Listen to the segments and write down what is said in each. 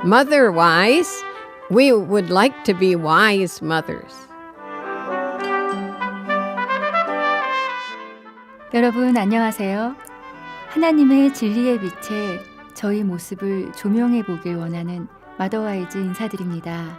mother wise. We would like to be wise mothers. 여러분 안녕하세요. 하나님의 진리의 빛에 저희 모습을 조명해 보길 원하는 마더와이즈 인사드립니다.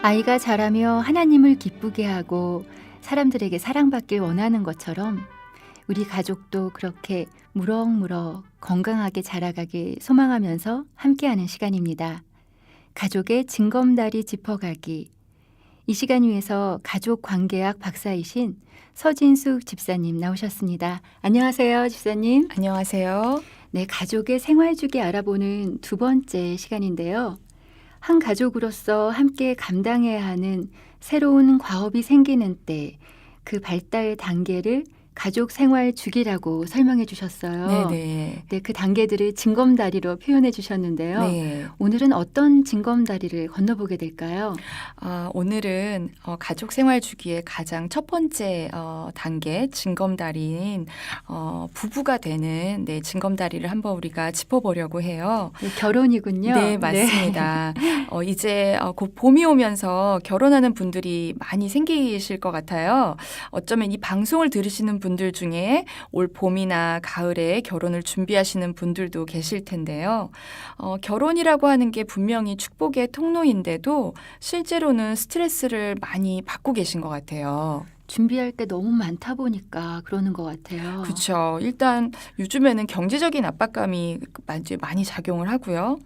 아이가 자라며 하나님을 기쁘게 하고 사람들에게 사랑받길 원하는 것처럼 우리 가족도 그렇게 무럭무럭 건강하게 자라가길 소망하면서 함께하는 시간입니다. 가족의 징검다리 짚어가기. 이 시간 위해서 가족관계학 박사이신 서진숙 집사님 나오셨습니다. 안녕하세요, 집사님. 안녕하세요. 네, 가족의 생활주기 알아보는 두 번째 시간인데요. 한 가족으로서 함께 감당해야 하는 새로운 과업이 생기는 때 그 발달 단계를 가족 생활 주기라고 설명해 주셨어요. 네네. 네, 그 단계들을 징검다리로 표현해 주셨는데요. 네. 오늘은 어떤 징검다리를 건너보게 될까요? 오늘은 가족 생활 주기의 가장 첫 번째 단계 징검다리인 부부가 되는 징검다리를 한번 우리가 짚어보려고 해요. 네, 결혼이군요. 네, 맞습니다. 이제 곧 봄이 오면서 결혼하는 분들이 많이 생기실 것 같아요. 어쩌면 이 방송을 들으시는 분들 중에 올 봄이나 가을에 결혼을 준비하시는 분들도 계실 텐데요. 결혼이라고 하는 게 분명히 축복의 통로인데도 실제로는 스트레스를 많이 받고 계신 것 같아요. 준비할 게 너무 많다 보니까 그러는 것 같아요. 그렇죠. 일단 요즘에는 경제적인 압박감이 많이 작용을 하고요.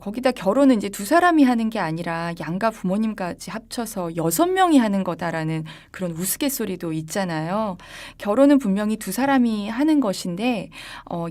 거기다 결혼은 이제 두 사람이 하는 게 아니라 양가 부모님까지 합쳐서 6명이 하는 거다라는 그런 우스갯소리도 있잖아요. 결혼은 분명히 두 사람이 하는 것인데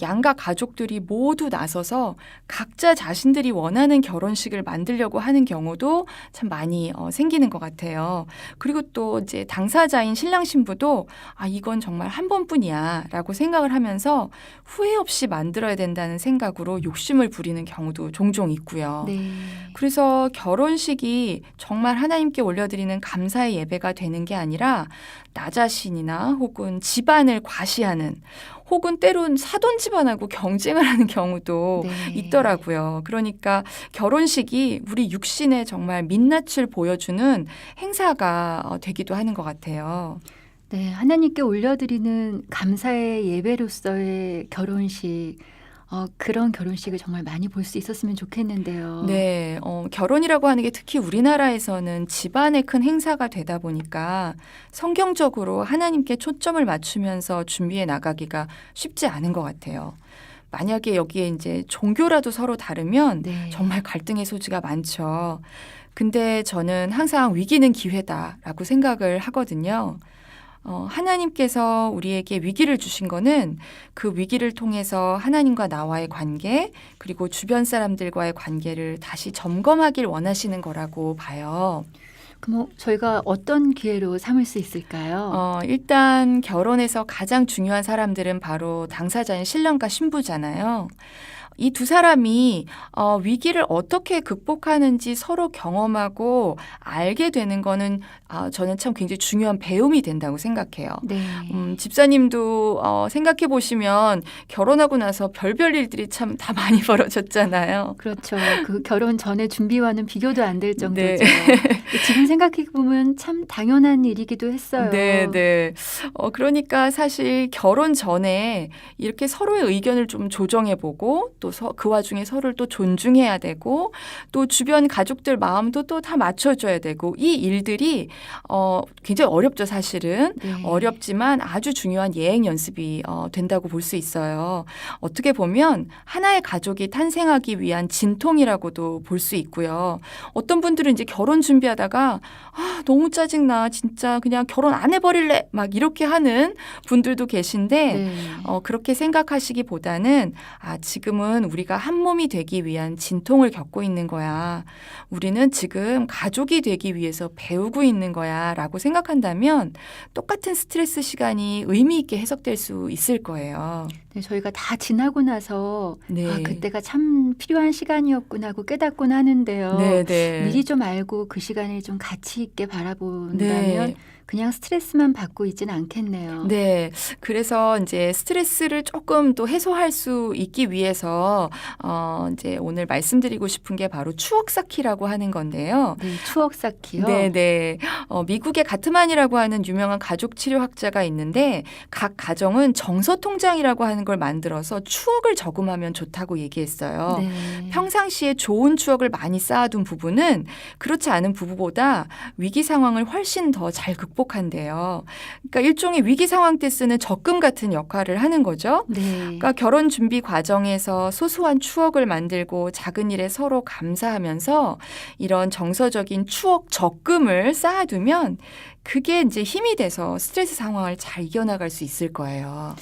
양가 가족들이 모두 나서서 각자 자신들이 원하는 결혼식을 만들려고 하는 경우도 참 많이 생기는 것 같아요. 그리고 또 이제 당사자인 신랑 신부도 이건 정말 한 번뿐이야라고 생각을 하면서 후회 없이 만들어야 된다는 생각으로 욕심을 부리는 경우도 종종 있고요. 네. 그래서 결혼식이 정말 하나님께 올려드리는 감사의 예배가 되는 게 아니라 나 자신이나 혹은 집안을 과시하는 혹은 때론 사돈 집안하고 경쟁을 하는 경우도 네. 있더라고요. 그러니까 결혼식이 우리 육신의 정말 민낯을 보여주는 행사가 되기도 하는 것 같아요. 네, 하나님께 올려드리는 감사의 예배로서의 결혼식, 그런 결혼식을 정말 많이 볼 수 있었으면 좋겠는데요. 네, 결혼이라고 하는 게 특히 우리나라에서는 집안의 큰 행사가 되다 보니까 성경적으로 하나님께 초점을 맞추면서 준비해 나가기가 쉽지 않은 것 같아요. 만약에 여기에 이제 종교라도 서로 다르면 네. 정말 갈등의 소지가 많죠. 근데 저는 항상 위기는 기회다라고 생각을 하거든요. 하나님께서 우리에게 위기를 주신 거는 그 위기를 통해서 하나님과 나와의 관계 그리고 주변 사람들과의 관계를 다시 점검하길 원하시는 거라고 봐요. 그럼 저희가 어떤 기회로 삼을 수 있을까요? 일단 결혼에서 가장 중요한 사람들은 바로 당사자인 신랑과 신부잖아요. 이 두 사람이 위기를 어떻게 극복하는지 서로 경험하고 알게 되는 거는 저는 참 굉장히 중요한 배움이 된다고 생각해요. 네. 집사님도 생각해 보시면 결혼하고 나서 별별 일들이 참 다 많이 벌어졌잖아요. 그렇죠. 그 결혼 전에 준비와는 비교도 안 될 정도죠. 네. 지금 생각해 보면 참 당연한 일이기도 했어요. 네. 그러니까 사실 결혼 전에 이렇게 서로의 의견을 좀 조정해 보고 또 그 와중에 서로를 또 존중해야 되고 또 주변 가족들 마음도 또 다 맞춰줘야 되고 이 일들이 굉장히 어렵죠, 사실은. 네. 어렵지만 아주 중요한 예행 연습이 된다고 볼 수 있어요. 어떻게 보면 하나의 가족이 탄생하기 위한 진통이라고도 볼 수 있고요. 어떤 분들은 이제 결혼 준비하다가 너무 짜증나. 진짜 그냥 결혼 안 해버릴래. 막 이렇게 하는 분들도 계신데 네. 그렇게 생각하시기보다는 지금은 우리가 한 몸이 되기 위한 진통을 겪고 있는 거야. 우리는 지금 가족이 되기 위해서 배우고 있는 거야 라고 생각한다면 똑같은 스트레스 시간이 의미 있게 해석될 수 있을 거예요. 저희가 다 지나고 나서 네. 그때가 참 필요한 시간이었구나 하고 깨닫곤 하는데요. 네, 네. 미리 좀 알고 그 시간을 좀 가치 있게 바라본다면 네. 그냥 스트레스만 받고 있지는 않겠네요. 네. 그래서 이제 스트레스를 조금 또 해소할 수 있기 위해서 이제 오늘 말씀드리고 싶은 게 바로 추억 쌓기라고 하는 건데요. 네, 추억 쌓기요. 네, 네. 미국의 가트만이라고 하는 유명한 가족 치료학자가 있는데 각 가정은 정서 통장이라고 하는 걸 만들어서 추억을 저금하면 좋다고 얘기했어요. 네. 평상시에 좋은 추억을 많이 쌓아둔 부부는 그렇지 않은 부부보다 위기 상황을 훨씬 더 잘 극복한대요. 그러니까 일종의 위기 상황 때 쓰는 적금 같은 역할을 하는 거죠. 네. 그러니까 결혼 준비 과정에서 소소한 추억을 만들고 작은 일에 서로 감사하면서 이런 정서적인 추억 적금을 쌓아두면 그게 이제 힘이 돼서 스트레스 상황을 잘 이겨나갈 수 있을 거예요.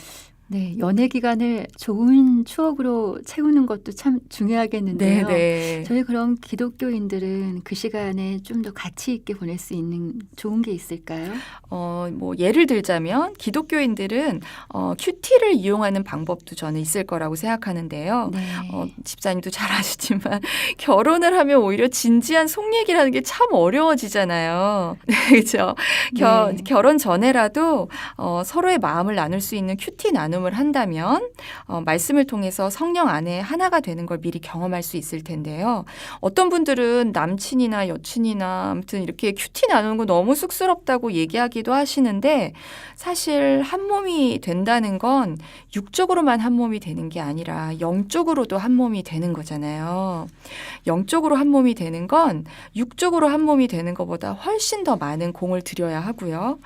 네, 연애 기간을 좋은 추억으로 채우는 것도 참 중요하겠는데요. 네. 저희 그럼 기독교인들은 그 시간에 좀 더 가치 있게 보낼 수 있는 좋은 게 있을까요? 뭐 예를 들자면 기독교인들은 큐티를 이용하는 방법도 저는 있을 거라고 생각하는데요. 네. 집사님도 잘 아시지만 결혼을 하면 오히려 진지한 속 얘기라는 게 참 어려워지잖아요. 그렇죠? 네. 결혼 전에라도 서로의 마음을 나눌 수 있는 큐티 나눔을 한다면 말씀을 통해서 성령 안에 하나가 되는 걸 미리 경험할 수 있을 텐데요. 어떤 분들은 남친이나 여친이나 아무튼 이렇게 큐티 나누는 거 너무 쑥스럽다고 얘기하기도 하시는데 사실 한 몸이 된다는 건 육적으로만 한 몸이 되는 게 아니라 영적으로도 한 몸이 되는 거잖아요. 영적으로 한 몸이 되는 건 육적으로 한 몸이 되는 것보다 훨씬 더 많은 공을 들여야 하고요.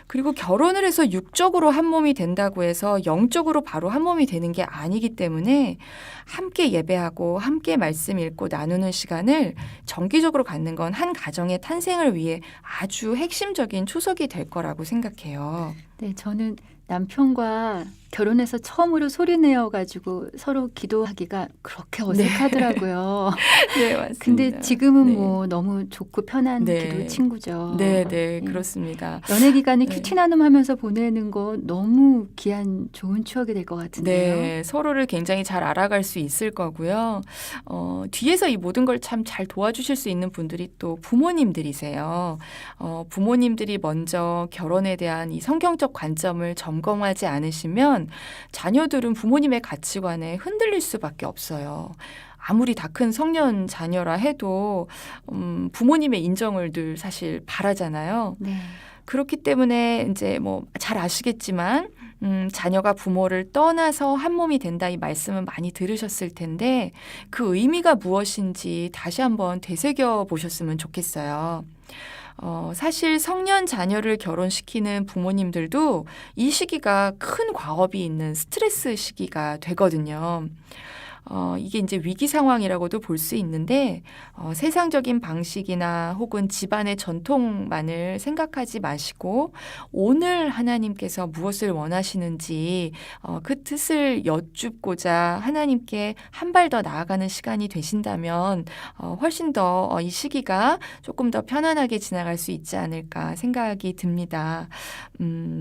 그리고 결혼을 해서 육적으로 한 몸이 된다고 해서 영적으로 바로 한 몸이 되는 게 아니기 때문에 함께 예배하고 함께 말씀 읽고 나누는 시간을 정기적으로 갖는 건 한 가정의 탄생을 위해 아주 핵심적인 초석이 될 거라고 생각해요. 네, 저는 남편과 결혼해서 처음으로 소리 내어가지고 서로 기도하기가 그렇게 어색하더라고요. 네, 맞습니다. 근데 지금은 네. 뭐 너무 좋고 편한 네. 기도 친구죠. 네, 네, 그렇습니다. 연애 기간에 네. 큐티 나눔하면서 보내는 거 너무 귀한 좋은 추억이 될 것 같은데요. 네, 서로를 굉장히 잘 알아갈 수 있을 거고요. 뒤에서 이 모든 걸 참 잘 도와주실 수 있는 분들이 또 부모님들이세요. 부모님들이 먼저 결혼에 대한 이 성경적 관점을 점검하지 않으시면 자녀들은 부모님의 가치관에 흔들릴 수밖에 없어요. 아무리 다 큰 성년 자녀라 해도 부모님의 인정을 늘 사실 바라잖아요. 네. 그렇기 때문에 이제 뭐 잘 아시겠지만 자녀가 부모를 떠나서 한 몸이 된다 이 말씀은 많이 들으셨을 텐데 그 의미가 무엇인지 다시 한번 되새겨 보셨으면 좋겠어요. 사실 성년 자녀를 결혼시키는 부모님들도 이 시기가 큰 과업이 있는 스트레스 시기가 되거든요. 이게 이제 위기 상황이라고도 볼 수 있는데 세상적인 방식이나 혹은 집안의 전통만을 생각하지 마시고 오늘 하나님께서 무엇을 원하시는지 그 뜻을 여쭙고자 하나님께 한 발 더 나아가는 시간이 되신다면 훨씬 더 이 시기가 조금 더 편안하게 지나갈 수 있지 않을까 생각이 듭니다.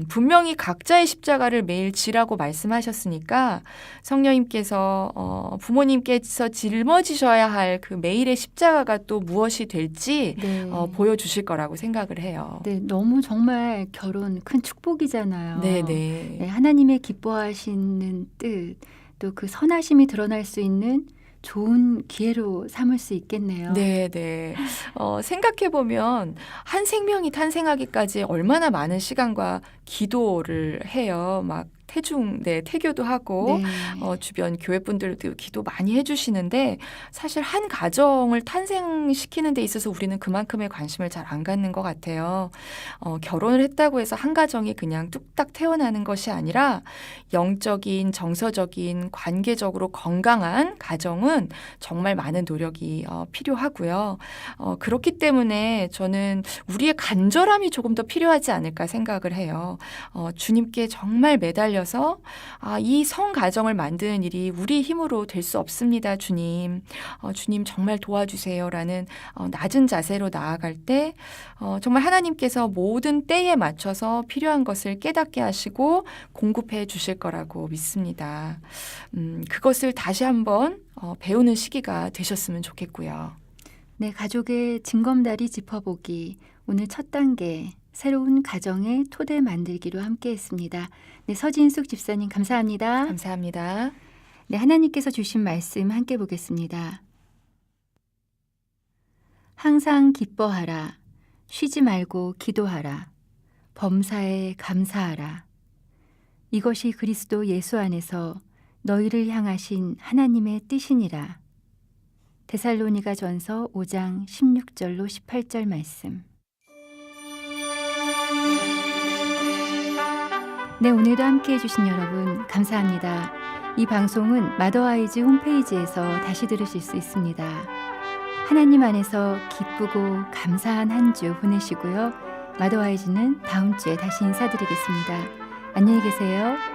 분명히 각자의 십자가를 매일 지라고 말씀하셨으니까 성령님께서 부모님께서 짊어지셔야 할 그 매일의 십자가가 또 무엇이 될지 네. 보여주실 거라고 생각을 해요. 네, 너무 정말 결혼 큰 축복이잖아요. 네네. 네, 하나님의 기뻐하시는 뜻, 또 그 선하심이 드러날 수 있는 좋은 기회로 삼을 수 있겠네요. 네네. 생각해보면 한 생명이 탄생하기까지 얼마나 많은 시간과 기도를 해요. 막 태교도 하고 네. 주변 교회분들도 기도 많이 해주시는데 사실 한 가정을 탄생시키는 데 있어서 우리는 그만큼의 관심을 잘 안 갖는 것 같아요. 결혼을 했다고 해서 한 가정이 그냥 뚝딱 태어나는 것이 아니라 영적인, 정서적인, 관계적으로 건강한 가정은 정말 많은 노력이 필요하고요. 그렇기 때문에 저는 우리의 간절함이 조금 더 필요하지 않을까 생각을 해요. 주님께 정말 매달려 돌려서 이 성가정을 만드는 일이 우리 힘으로 될 수 없습니다, 주님. 주님 정말 도와주세요라는 낮은 자세로 나아갈 때 정말 하나님께서 모든 때에 맞춰서 필요한 것을 깨닫게 하시고 공급해 주실 거라고 믿습니다. 그것을 다시 한번 배우는 시기가 되셨으면 좋겠고요. 네, 가족의 징검다리 짚어보기. 오늘 첫 단계, 새로운 가정의 토대 만들기로 함께 했습니다. 네, 서진숙 집사님 감사합니다. 감사합니다. 네, 하나님께서 주신 말씀 함께 보겠습니다. 항상 기뻐하라. 쉬지 말고 기도하라. 범사에 감사하라. 이것이 그리스도 예수 안에서 너희를 향하신 하나님의 뜻이니라. 데살로니가 전서 5장 16절로 18절 말씀. 네, 오늘도 함께해 주신 여러분 감사합니다. 이 방송은 마더아이즈 홈페이지에서 다시 들으실 수 있습니다. 하나님 안에서 기쁘고 감사한 한 주 보내시고요. 마더아이즈는 다음 주에 다시 인사드리겠습니다. 안녕히 계세요.